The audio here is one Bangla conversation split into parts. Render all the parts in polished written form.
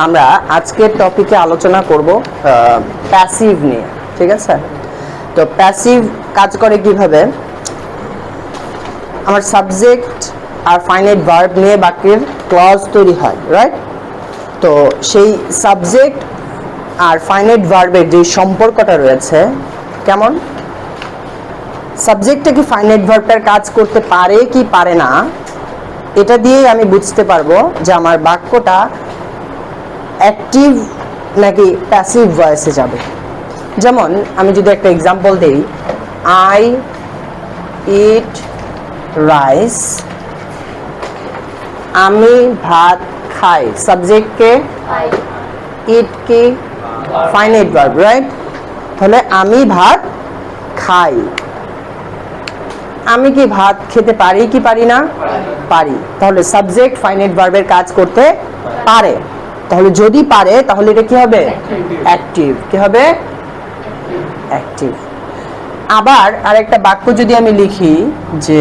আমরা আজকের টপিকে আলোচনা করব প্যাসিভ নিয়ে, ঠিক আছে? তো প্যাসিভ কাজ করে কিভাবে? আমার সাবজেক্ট আর ফাইনাইট ভার্ব নিয়ে বাক্যের ক্লজ তৈরি হয়, রাইট? তো সেই সাবজেক্ট আর ফাইনাইট ভার্বের যে সম্পর্কটা রয়েছে, কেমন? সাবজেক্টটা কি ফাইনাইট ভার্বটার কাজ করতে পারে কি পারে না, এটা দিয়েই আমি বুঝতে পারবো যে আমার বাক্যটা অ্যাক্টিভ নাকি প্যাসিভ ভয়েসে যাবে। যেমন আমি যদি একটা এক্সাম্পল দিই, আই ইট রাইস, আমি ভাত খাই, সাবজেক্টকে ইট কি ফাইনাইট ভার্ব, রাইট? তাহলে আমি ভাত খাই, আমি কি ভাত খেতে পারি কি পারি না? পারি। তাহলে সাবজেক্ট ফাইনাইট ভার্বের কাজ করতে পারে। তাহলে যদি পারে তাহলে এটা কি হবে? অ্যাক্টিভ। কি হবে? অ্যাক্টিভ। আবার আরেকটা বাক্য যদি আমি লিখি যে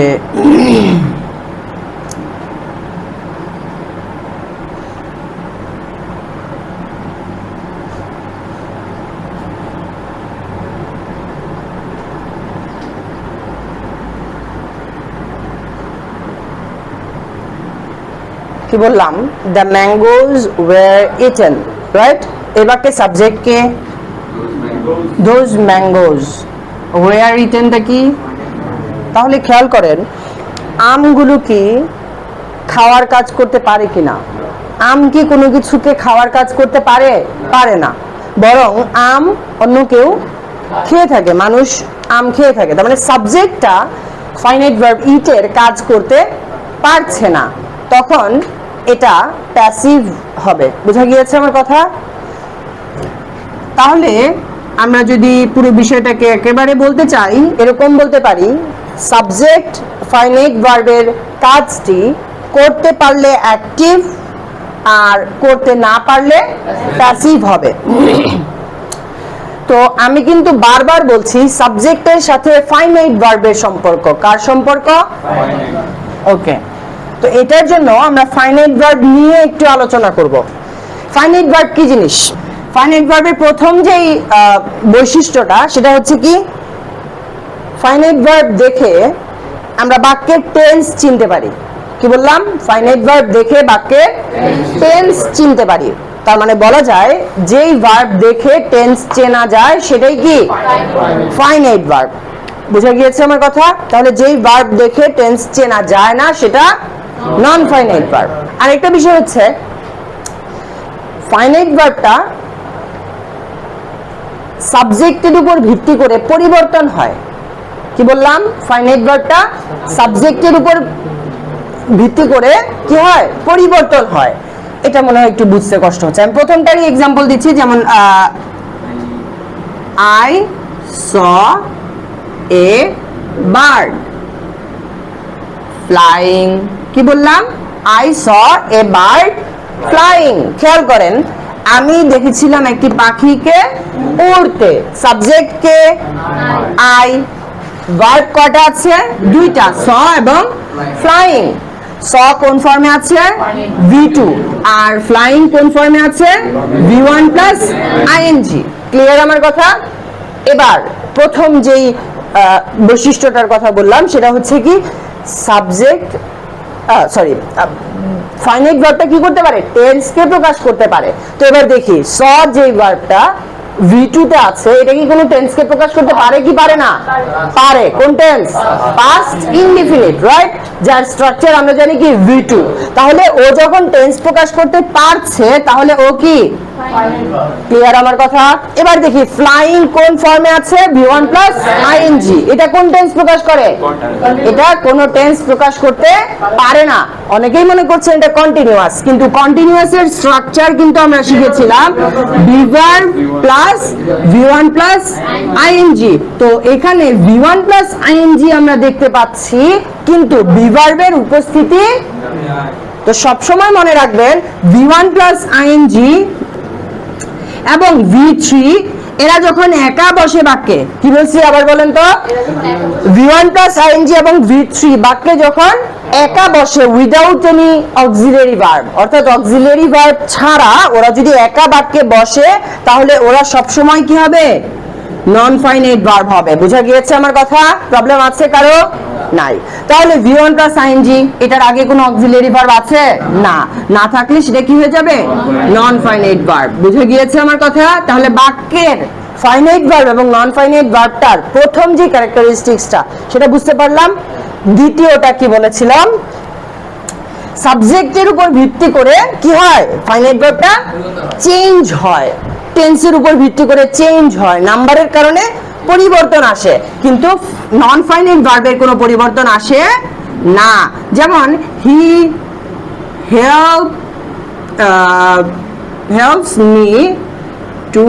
কি বললাম, the mangoes were eaten, right? এই বাক্যে সাবজেক্ট কে? দোজ ম্যাঙ্গোজ ওয়ার ইটেনটা কি? তাহলে খেয়াল করেন, আমগুলো কি খাওয়ার কাজ করতে পারে কিনা? আম কি কোনো কিছুকে খাওয়ার কাজ করতে পারে? পারে না। বরং আম অন্য কেউ খেয়ে থাকে, মানুষ আম খেয়ে থাকে। তার মানে সাবজেক্টটা ফাইনাইট ভার্ব ইটের কাজ করতে পারছে না, তখন এটা প্যাসিভ হবে। বোঝা গিয়েছে আমার কথা? তাহলে আমরা যদি পুরো বিষয়টাকে একেবারে বলতে চাই, এরকম বলতে পারি, সাবজেক্ট ফাইনাইট ভার্বের কাজটি করতে পারলে অ্যাক্টিভ আর করতে না পারলে প্যাসিভ হবে। তো আমি কিন্তু বারবার বলছি সাবজেক্টের সাথে ফাইনাইট ভার্বের সম্পর্ক। কার সম্পর্ক? ওকে, তো এটার জন্য আমরা ফাইনাইট ভার্ব নিয়ে একটু আলোচনা করব। ফাইনাইট ভার্ব কি জিনিস? ফাইনাইট ভার্বের প্রথম যেই বৈশিষ্ট্যটা, সেটা হচ্ছে কি, ফাইনাইট ভার্ব দেখে আমরা বাক্যের টেন্স চিনতে পারি। কি বললাম? ফাইনাইট ভার্ব দেখে বাক্যের টেন্স চিনতে পারি। তার মানে বলা যায় যেই ভার্ব দেখে টেন্স চেনা যায় সেটাই কি ফাইনাইট ভার্ব। বুঝা গিয়েছে আমার কথা? তাহলে যেই ভার্ব দেখে টেন্স চেনা যায় না সেটা নন ফাইনাইট ভার্ব। আরেকটা বিষয় হচ্ছে, ফাইনাইট ভার্বটা সাবজেক্টের উপর ভিত্তি করে পরিবর্তন হয়। কি বললাম? ফাইনাইট ভার্বটা সাবজেক্টের উপর ভিত্তি করে কি হয়? পরিবর্তন হয়। এটা মনে হয় একটু বুঝতে কষ্ট হচ্ছে। আমি প্রথমটারই এক্সাম্পল দিচ্ছি, যেমন I saw a bird flying. কি বললাম? I saw a bird flying. খেয়াল করেন, আমি দেখেছিলাম একটি পাখিকে উড়তে, সাবজেক্ট কে? আই। ভার্ব কয়টা আছে? দুইটা, স এবং ফ্লাইং। স কোন ফর্মে আছে? V2। আর ফ্লাইং কোন ফর্মে আছে? V1 plus ING. ক্লিয়ার আমার কথা? এবার প্রথম যেই বৈশিষ্ট্যটার কথা বললাম সেটা হচ্ছে কি, সাবজেক্ট ফাইনাইট ভার্বটা কি করতে পারে? টেন্সকে প্রকাশ করতে পারে। তো এবার দেখি, স যে ভার্বটা V2 তে আছে, এটা কি কোনো টেন্সকে প্রকাশ করতে পারে কি পারে না? পারে। কোন টেন্স? Past indefinite, right? যার স্ট্রাকচার আমরা জানি কি V2। তাহলে ও যখন টেন্স প্রকাশ করতে পারছে তাহলে ও কি? ক্লিয়ার আমার কথা? এবার দেখি, ফ্লাইং কোন ফর্মে আছে? V1 plus ING. এটা কোন টেন্স প্রকাশ করে? এটা কোন টেন্স প্রকাশ করতে পারে না। অনেকেই মনে করছেন এটা কন্টিনিউয়াস, কিন্তু কন্টিনিউয়াস এর স্ট্রাকচার কিন্তু আমরা শিখেছিলাম be verb plus V1 plus ING. তো এখানে V1 প্লাস আইএনজি আমরা দেখতে পাচ্ছি, কিন্তু বিভার্বের উপস্থিতি। তো সবসময় মনে রাখবেন V1 প্লাস আইএনজি এবং V3 এরা যখন একা বসে বাক্যে, কি বলছি আবার বলেন তো, V1 প্লাস আইএনজি এবং V3 বাক্যে যখন একা বসে উইদাউট এনি অক্সিলারি ভার্ব, অর্থাৎ অক্সিলারি ভার্ব ছাড়া ওরা যদি একা বাক্যে বসে তাহলে ওরা সব সময় কি হবে, নন ফাইনাইট ভার্ব হবে। বোঝা গিয়েছে আমার কথা? প্রবলেম আছে কারো? নাই। তাহলে V1 প্লাস আইএনজি, এটার আগে কোনো অক্সিলারি ভার্ব আছে না, না থাকলে সেটা কি হয়ে যাবে, নন ফাইনাইট ভার্ব। বুঝে গিয়েছে আমার কথা? তাহলে বাক্যের ফাইনাইট ভার্ব এবং নন ফাইনাইট ভার্বটার প্রথম যে ক্যারেক্টারিস্টিক্সটা সেটা বুঝতে পারলাম। দ্বিতীয়টা কি বলেছিলাম, সাবজেক্টের উপর ভিত্তি করে কি হয়, ফাইনাইট ভার্বটা চেঞ্জ হয়, টেন্সের উপর ভিত্তি করে চেঞ্জ হয়, নাম্বারের কারণে পরিবর্তন আসে, কিন্তু নন ফাইনাইট ভার্বের কোনো পরিবর্তন আসে না। যেমন he helps me to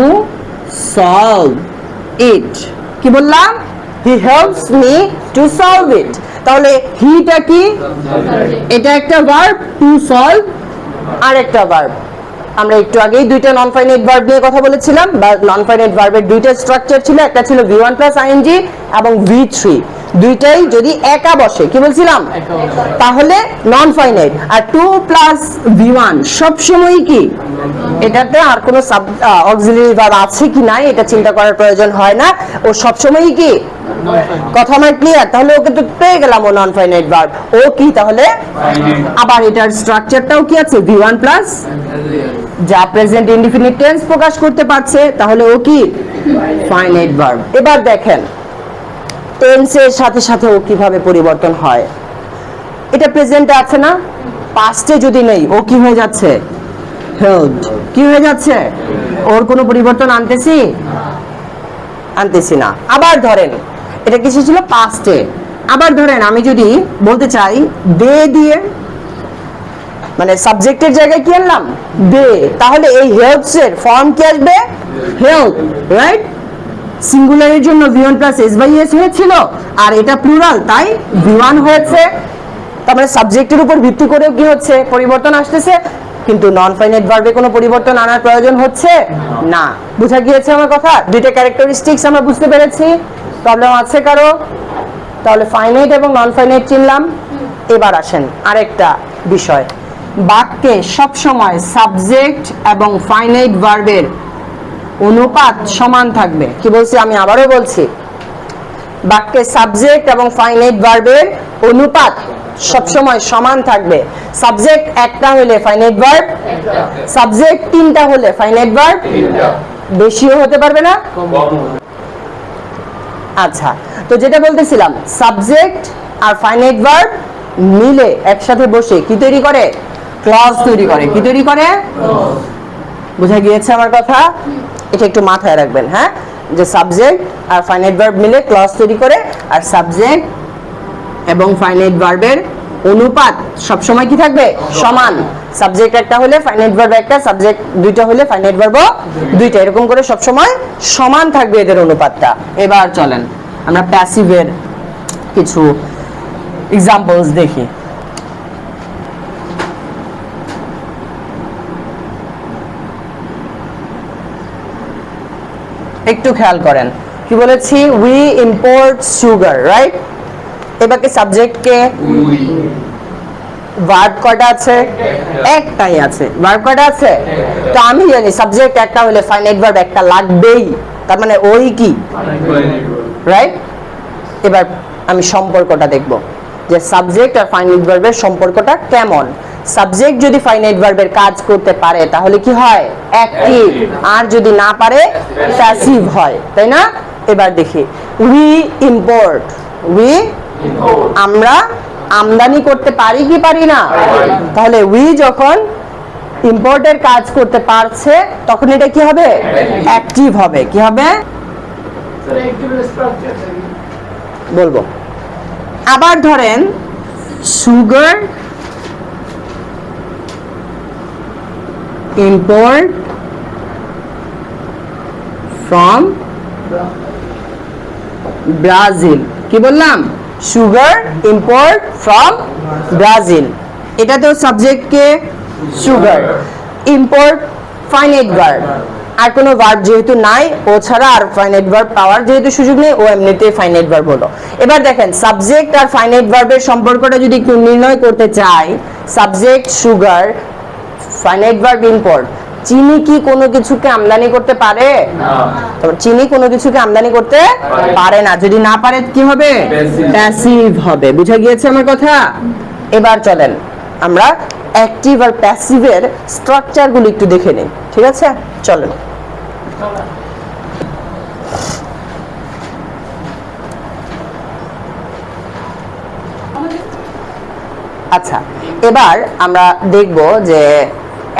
solve it. কি বললাম, he helps me to solve it. তাহলে হিটা কি, এটা একটা ভার্ব, টু সলভ আর একটা ভার্ব। আমরা একটু আগেই দুইটা নন ফাইনাইট ভার্ব নিয়ে কথা বলেছিলাম, বা নন ফাইনাইট ভার্বের দুইটা স্ট্রাকচার ছিল, একটা ছিল V1 প্লাস আইএনজি এবং V3, দুইটাই যদি একা বসে, কি বলছিলাম, তাহলে নন ফাইনাইট। আর 2 প্লাস V1 সব সময় কি, এটাতে আর কোনো অক্সিলারি ভার্ব আছে কি নাই এটা চিন্তা করার প্রয়োজন হয় না, ও সব সময় কি, কথা আমার ক্লিয়ার? তাহলে ওকে তো পেয়ে গেলাম, ও নন ফাইনাইট ভার্ব, ও কি তাহলে, আবার এটার স্ট্রাকচারটাও কি আছে, V1 প্লাস, যা প্রেজেন্ট ইনডিফিনিট টেন্স প্রকাশ করতে পারছে, তাহলে ও কি, ফাইনাইট ভার্ব। এবার দেখেন টেন্সের সাথে সাথে ও কিভাবে পরিবর্তন হয়। এটা প্রেজেন্টে আছে না, পাস্টে যদি নেই ও কি হয়ে যাচ্ছে, হেল্পড। কি হয়ে যাচ্ছে, ওর কোনো পরিবর্তন আনতেছি না। আবার ধরেন এটা কিছু ছিল পাস্টে, আবার ধরেন আমি যদি বলতে চাই দে দিয়ে, মানে সাবজেক্টের জায়গায় কি আনলাম, দে, তাহলে এই হেল্পস এর ফর্ম কি আসবে, হেল্প, রাইট? সিঙ্গুলারের জন্য V1 plus S by S হয়েছিল, আর এটা প্লুরাল তাই V1 হয়েছে। তার মানে সাবজেক্টের উপর ভিত্তি করে কি হচ্ছে, পরিবর্তন আসতেছে, কিন্তু নন ফাইনাইট ভার্বে কোনো পরিবর্তন আনার প্রয়োজন হচ্ছে না। বুঝা গিয়েছে আমার কথা? দুইটা ক্যারেক্টারিস্টিক্স আমরা বুঝতে পেরেছি। প্রবলেম আছে কারো? তাহলে ফাইনাইট এবং নন ফাইনাইট চিনলাম। এবার আসেন আরেকটা বিষয়, বাক্যে সবসময় সাবজেক্ট এবং ফাইনাইট ভার্বের অনুপাত সমান থাকবে। কি বলছি, আমি আবারও বলছি, বাক্যে সাবজেক্ট এবং ফাইনাইট ভার্বের অনুপাত সবসময় সমান থাকবে। সাবজেক্ট একটা হলে ফাইনাইট ভার্ব, সাবজেক্ট তিনটা হলে ফাইনাইট ভার্ব, বেশিও হতে পারবে না। আচ্ছা, তো যেটা বলতেছিলাম, সাবজেক্ট আর ফাইনাইট ভার্ব মিলে একসাথে বসে কি তৈরি করে, ক্লজ তৈরি করে। কি তৈরি করে, বোঝা গিয়েছে আমার কথা? এটা একটু মাথায় রাখবেন, হ্যাঁ, যে সাবজেক্ট আর ফাইনাইট ভার্ব মিলে ক্লজ তৈরি করে, আর সাবজেক্ট এবং ফাইনাইট ভার্বের অনুপাত সব সময় কি থাকবে, সমান। সাবজেক্ট একটা হলে ফাইনাইট ভার্ব একটা, সাবজেক্ট দুইটা হলে ফাইনাইট ভার্ব দুইটা, এরকম করে সব সময় সমান থাকবে এদের অনুপাতটা। এবার চলেন আমরা প্যাসিভের কিছু এক্সাম্পলস দেখি। একটু খেয়াল করেন, কি বলেছি, উই ইম্পোর্ট সুগার, রাইট? এবারে সাবজেক্টকে, ভার্ব কয়টা আছে, একটাই আছে। ভার্ব কয়টা আছে, তো আমি জানি সাবজেক্ট একটা হলে ফাইনাইট ভার্ব একটা লাগবেই, তার মানে ওই কি, রাইট? এবার আমি সম্পর্কটা দেখব যে সাবজেক্ট আর ফাইনাইট ভার্বের সম্পর্কটা কেমন। সাবজেক্ট যদি ফাইনাইট ভার্বের কাজ করতে পারে তাহলে কি হয়, অ্যাক্টিভ, আর যদি না পারে প্যাসিভ হয়, তাই না? এবার দেখি, উই ইম্পোর্ট, উই আমরা আমদানি করতে পারি কি পারি না, তাহলে উই যখন ইম্পোর্টের কাজ করতে পারছে তখন এটা কি হবে, অ্যাক্টিভ হবে। কি হবে বলবো। আবার ধরেন সুগার import from Brazil। কি বললাম, সুগার ইম্পোর্ট ফ্রম ব্রাজিল। এটাতেও সাবজেক্ট কে, সুগার, ইম্পোর্ট ফাইনাইট ভার্ব, আর কোনো ভার্ব যেহেতু নাই, ও ছাড়া আর ফাইনাইট ভার্ব পাওয়ার যেহেতু সুযোগ নেই, ও এমনিতেই ফাইনাইট ভার্ব হলো। এবার দেখেন সাবজেক্ট আর ফাইনাইট ভার্বের সম্পর্কটা যদি একটু নির্ণয় করতে চাই, subject sugar, finite verb import, চিনি কি কোনো কিছুকে আমদানি করতে পারে? চিনি কোনো কিছুকে আমদানি করতে পারে না। যদি না পারে কি হবে? প্যাসিভ হবে। বুঝা গিয়েছে আমার কথা? এবার চলেন আমরা অ্যাক্টিভ আর প্যাসিভের স্ট্রাকচারগুলো একটু দেখে নিই, ঠিক আছে? চলেন। আচ্ছা, এবার আমরা দেখব যে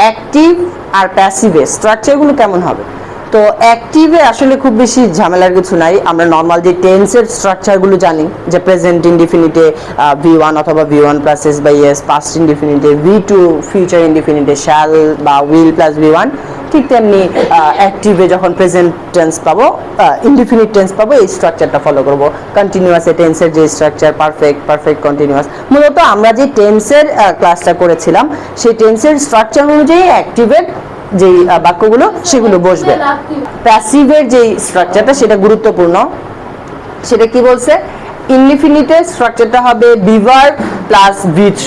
অ্যাক্টিভ আর প্যাসিভের স্ট্রাকচারগুলো কেমন হবে। তো অ্যাক্টিভে আসলে খুব বেশি ঝামেলার কিছু নাই। আমরা নর্মাল যে টেন্সের স্ট্রাকচারগুলো জানি, যে প্রেজেন্ট ইনডিফিনিটে V1 অথবা V1 plus S by S, past ইনডিফিনিটে V2, ফিউচার ইনডিফিনিটে শ্যাল বা উইল প্লাস V1, ঠিক তেমনি অ্যাক্টিভে যখন প্রেজেন্ট টেন্স পাবো, ইনডিফিনিট টেন্স পাবো, এই স্ট্রাকচারটা ফলো করব। কন্টিনিউয়াস এ টেন্সের যে স্ট্রাকচার পারফেক্ট, পারফেক্ট কন্টিনিউয়াস, মূলত আমরা যে টেন্সের ক্লাসটা করেছিলাম সেই টেন্সের স্ট্রাকচার অনুযায়ী অ্যাক্টিভের যে বাক্যগুলো সেগুলো বসবে। প্যাসিভের যে স্ট্রাকচারটা সেটা গুরুত্বপূর্ণ। সেটা কি বলছে? ইনডিফিনিটের স্ট্রাকচারটা হবে be verb plus V3।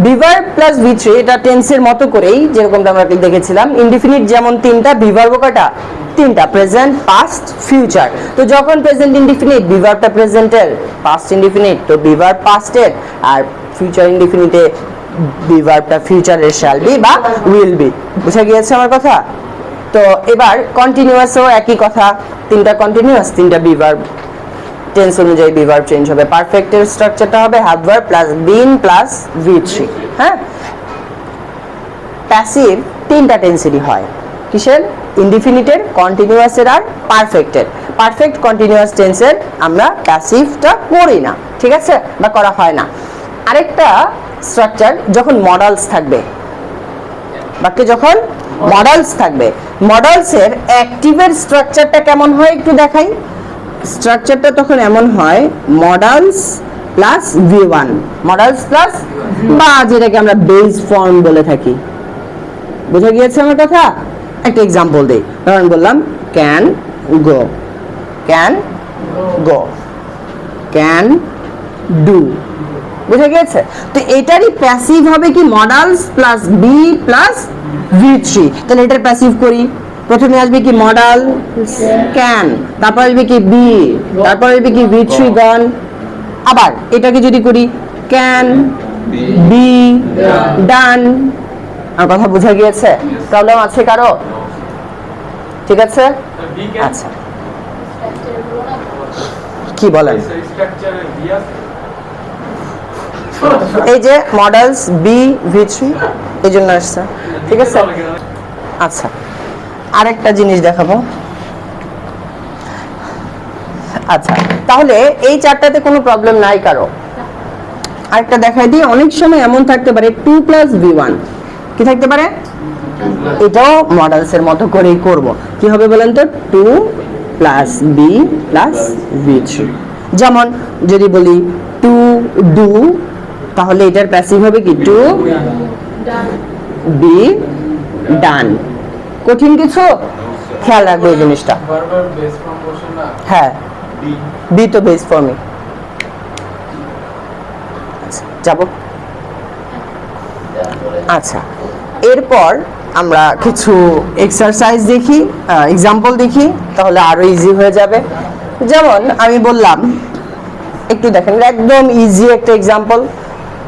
Be verb plus V3 এটা টেন্সের মতো করেই, যেরকমটা আমরা দেখেছিলাম। ইনডিফিনিট যেমন তিনটা, বিভার্ব কয়টা? তিনটা, প্রেজেন্ট, পাস্ট, ফিউচার। তো যখন প্রেজেন্ট ইনডিফিনিট, বিভার্বটা প্রেজেন্টের, পাস্ট ইনডিফিনিট তো বিভার্ব পাস্টের, আর ফিউচার ইনডিফিনিটে বিভার্বটা ফিউচারের শ্যাল বি বা উইল বি। বুঝা গিয়েছে আমার কথা? তো এবার কন্টিনিউয়াসও একই কথা, তিনটা কন্টিনিউয়াস, তিনটা বিভার্ব, টেন্স অনুযায়ী বিভার্ব চেঞ্জ হবে। পারফেক্টের স্ট্রাকচারটা হবে have verb plus been plus V3। হ্যাঁ, প্যাসিভ তিনটা টেন্সেরই হয়। কিসের? ইনডিফিনিটের, কন্টিনিউয়াসের আর পারফেক্টের। পারফেক্ট কন্টিনিউয়াস টেন্সের আমরা প্যাসিভটা করি না, ঠিক আছে, বা করা হয় না। আরেকটা স্ট্রাকচার, যখন মডালস থাকবে বাক্যে, যখন মডালস থাকবে, মডালসের অ্যাক্টিভের স্ট্রাকচারটা কেমন হয় একটু দেখাই। স্ট্রাকচারটা তখন এমন হয় modals plus V1, modals plus, বা যেটাকে আমরা বেস ফর্ম বলে থাকি। বুঝা গিয়েছে আমার কথা? একটা এক্সাম্পল দেই। ধরুন বললাম can go, can go, can do. বুঝা গিয়েছে? তো এটারই প্যাসিভ হবে কি? Modals plus be plus V3। তাহলে এটার প্যাসিভ করি, প্রথমে আসবে কি? মডাল ক্যান, তারপর আসবে কি? বি, তারপর আসবে কি? V3 গন। আবার এটাকে যদি করি ক্যান বি ডান। আর কথা বোঝা গিয়েছে? প্রবলেম আছে কারো? ঠিক আছে? আচ্ছা, কি বলেন? এই যে মডেলস বি V3 এই জন্য আসছে, ঠিক আছে? আচ্ছা, আরেকটা জিনিস দেখাবো। আচ্ছা, তাহলে এই চারটাতে কোনো প্রবলেম নাই কারো? আরেকটা দেখাই দিই। অনেক সময় এমন থাকতে পারে 2 প্লাস V1, কি থাকতে পারে? এটাও মডেলস এর মতো করেই করব। কি হবে বলেন তো? 2 প্লাস বি প্লাস V3। যেমন যদি বলি টু ডু, তাহলে এটার প্যাসিভ হবে কি? To be done. কঠিন কিছু? খেয়াল রাখবে এই জিনিসটা। হ্যাঁ, বি তো বেস ফর্মে। যাব। আচ্ছা, এরপর আমরা কিছু এক্সারসাইজ দেখি, এক্সাম্পল দেখি, তাহলে আরো ইজি হয়ে যাবে। যেমন আমি বললাম, একটু দেখেন, একদম ইজি একটা এক্সাম্পল,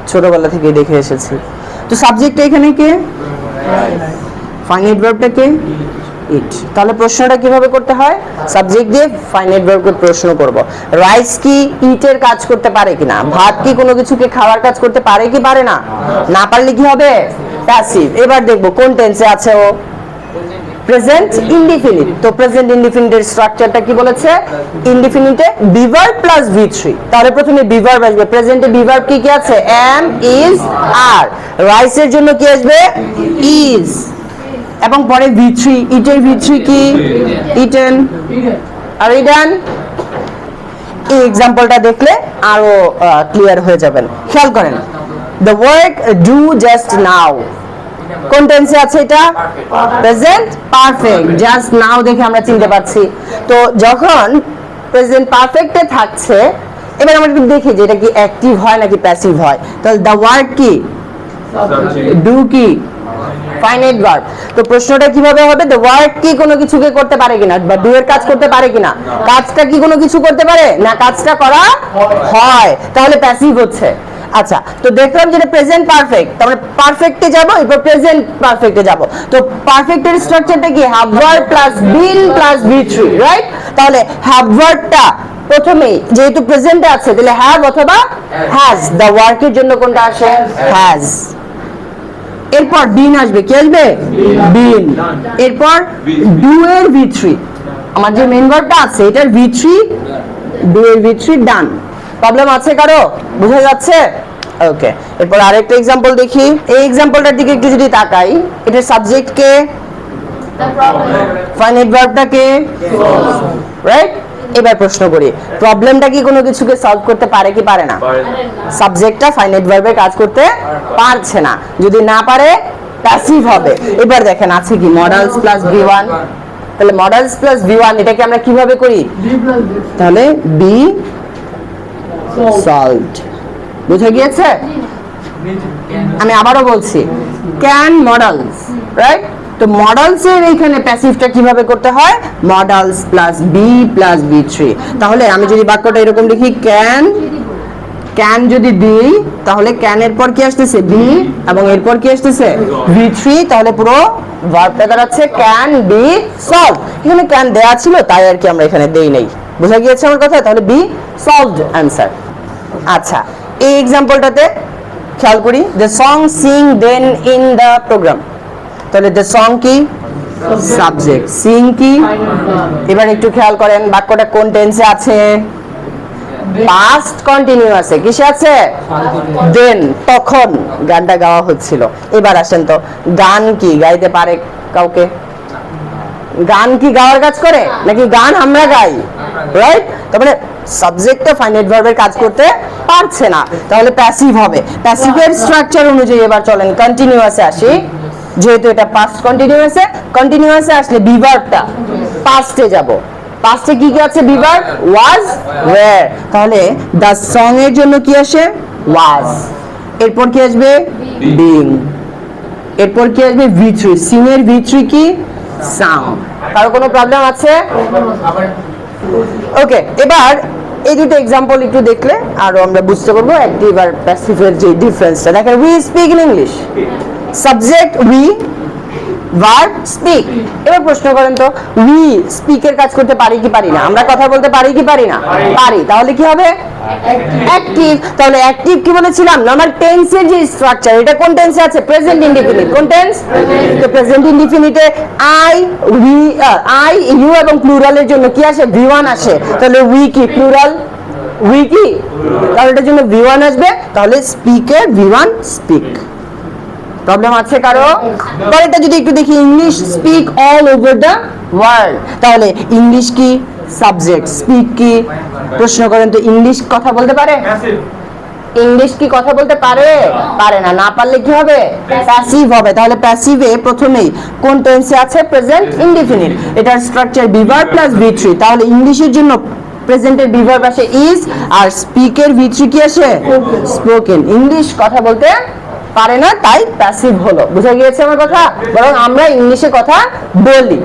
ছোটবেলা থেকে দেখে এসেছি। তো সাবজেক্টটা এখানে কে? ফাইনাইট ভার্বটা কে? ইট। তাহলে প্রশ্নটা কিভাবে করতে হয়? সাবজেক্ট দিয়ে ফাইনাইট ভার্বকে প্রশ্ন করব। রাইস কি ইটের কাজ করতে পারে কিনা? ভাত কি কোনো কিছুকে খাওয়ার কাজ করতে পারে কি পারে না? না পারলে কি হবে? প্যাসিভ। এবার দেখব কোন টেন্সে আছে ও। Present indefinite. তো প্রেজেন্ট ইনডিফিনিটের স্ট্রাকচারটা কি বলেছে? ইনডিফিনিটে বিভার্ব প্লাস V3। তাহলে প্রথমে বিভার্ব আসবে। প্রেজেন্টে বিভার্ব কি কি আছে? am, is, are। রাইসের জন্য কি আসবে? is। এবং পরে V3, ইটের V3 কি? ইটেন। আর ইডান। এই এক্সাম্পলটা দেখলে আরো ক্লিয়ার হয়ে যাবেন। খেয়াল করেন, the work do just now, কোন টেন্সে আছে এটা? Present perfect. জাস্ট নাও দেখে আমরা চিনতে পারছি। তো যখন প্রেজেন্ট পারফেক্টে থাকছে, এবার আমরা একটু দেখি যে এটা কি অ্যাক্টিভ হয় নাকি প্যাসিভ হয়। তাহলে দ্য ওয়ার্ড কি? ডু কি? Finite verb. তো প্রশ্নটা কিভাবে হবে? দ্য ওয়ার্ড কি কোনো কিছুকে করতে পারে কিনা, বা ডু এর কাজ করতে পারে কিনা? কাজটা কি কোনো কিছু করতে পারে না, কাজটা করা হয়, তাহলে প্যাসিভ হচ্ছে। আচ্ছা, তো দেখলাম যেটা প্রেজেন্ট পারফেক্ট, তাহলে পারফেক্টে যাব, এরপর প্রেজেন্ট পারফেক্টে যাব। তো পারফেক্টের স্ট্রাকচারটা কি? Have verb plus been plus ভি3, রাইট? তাহলে হ্যাভ ভার্বটা প্রথমে যেহেতু প্রেজেন্টে আছে, তাহলে হ্যাভ অথবা হ্যাজ। দ্য ওয়ার্কের জন্য কোনটা আসে? হ্যাজ। এরপর বিন আসবে, কি আসবে? বিন। এরপর ডু এর ভি3, আমার যে মেইন ভার্বটা আছে এটার ভি3, ডু এর ভি3 ডান। প্রবলেম আছে কারো? বুঝা যাচ্ছে? ওকে, এরপর আরেকটা एग्जांपल দেখি। এই एग्जांपलটার দিকে একটু যদি তাকাই, এটার সাবজেক্ট কে? ফাইনাইট ভার্বটা কে? রাইট? এবার প্রশ্ন করি, প্রবলেমটা কি কোনো কিছুকে সলভ করতে পারে কি পারে না? সাবজেক্টটা ফাইনাইট ভার্বের কাজ করতে পারছে না, যদি না পারে প্যাসিভ হবে। এবার দেখেন আছে কি? Modals plus V1. তাহলে মডালস প্লাস ভি1 এটাকে আমরা কিভাবে করি? তাহলে বি সলভড। বুঝে গিয়েছে? আমি আবারও বলছি, ক্যান মডালস, রাইট? তো মডালস এর এখানে প্যাসিভটা কিভাবে করতে হয়? মডালস প্লাস বি প্লাস ভি3। তাহলে আমি যদি বাক্যটা এরকম লিখি, ক্যান, ক্যান যদি দিই তাহলে ক্যান এর পর কি আসতেছে? বি, এবং এরপর কি আসতেছে? ভি3। তাহলে পুরো ভার্বটা দাঁড়াচ্ছে ক্যান বি সলভড। এখানে ক্যান দেয়া ছিল তাই আর কি আমরা এখানে দেই নাই। বুঝা গিয়েছে আমার কথা? তাহলে বি সলভড অ্যান্সার। আচ্ছা, এই एग्जांपलটাতে খেয়াল করি, the song sing then in the program. তাহলে দ্য সং কি? সাবজেক্ট। সিং কি? এবার একটু খেয়াল করেন বাক্যটা কোন টেন্সে আছে? পাস্ট কন্টিনিউয়াসে। কিসে আছে? দেন, তখন গানটা গাওয়া হচ্ছিল। এবার আসেন তো, গান কি গাইতে পারে কাউকে? গান কি গাওয়ার কাজ করে নাকি গান আমরা গাই? রাইট? তাহলে সাবজেক্টটা ফাইনাইট ভার্বের কাজ করতে পারছে না, তাহলে প্যাসিভ হবে। প্যাসিভের স্ট্রাকচার অনুযায়ী এবার চলেন কন্টিনিউয়াসে আসি। যেহেতু এটা পাস্ট কন্টিনিউয়াসে, কন্টিনিউয়াসে আসলে বি ভার্বটা পাস্টে যাব। পাস্টে কি কি আছে? Be verb was, were. তাহলে দ্য সং এর জন্য কি আসে? ওয়াজ। এরপর কি আসবে? বিং। এরপর কি আসবে? ভি3। সিং এর ভি3 কি? সাং। কারো কোনো প্রবলেম আছে? ওকে, এবার এই দুটো एग्जांपल একটু দেখলে আরো আমরা বুঝতে পারবো অ্যাক্টিভ আর প্যাসিভের যে ডিফারেন্সটা। দেখেন, we speak in English, subject we, verb speak. এবার প্রশ্ন করেন তো, উই স্পিকের কাজ করতে পারি কি পারি না? আমরা কথা বলতে পারি কি পারি না? পারি। তাহলে কি হবে? অ্যাক্টিভ। তাহলে অ্যাক্টিভ কি বলেছিলাম? নরমাল টেন্সের যে স্ট্রাকচার, এটা কোন টেন্সে আছে? Present indefinite. কোন টেন্স? তো প্রেজেন্ট ইনডিফিনিটে আই, উই, আই, ইউ এবং প্লুরালের জন্য কি আসে? ভি1 আসে। তাহলে উই কি? প্লুরাল। উই কি? তাহলে এটার জন্য ভি1 আসবে। তাহলে স্পিকের ভি1 স্পিক। প্রবলেম আছে কারো? পরেরটা যদি একটু দেখি, English speak all over the world. তাহলে ইংলিশ কি? সাবজেক্ট। স্পিক কি? প্রশ্ন করেন তো, ইংলিশ কথা বলতে পারে? ইংলিশ কি কথা বলতে পারে? পারে না। না পারলে কি হবে? প্যাসিভ হবে। তাহলে প্যাসিভে প্রথমেই কোন টেন্সে আছে? Present indefinite. এটার স্ট্রাকচার বি ভার্ব প্লাস ভি3। তাহলে ইংলিশের জন্য প্রেজেন্টের বি ভার্ব আসে ইজ, আর স্পিকের ভি3 কি আসে? স্পোকেন। ইংলিশ কথা বলতে পারে না, তাই প্যাসিভ হলো। বুঝা গিয়েছে আমার কথা? বরং আমরা ইংলিশে কথা বলি।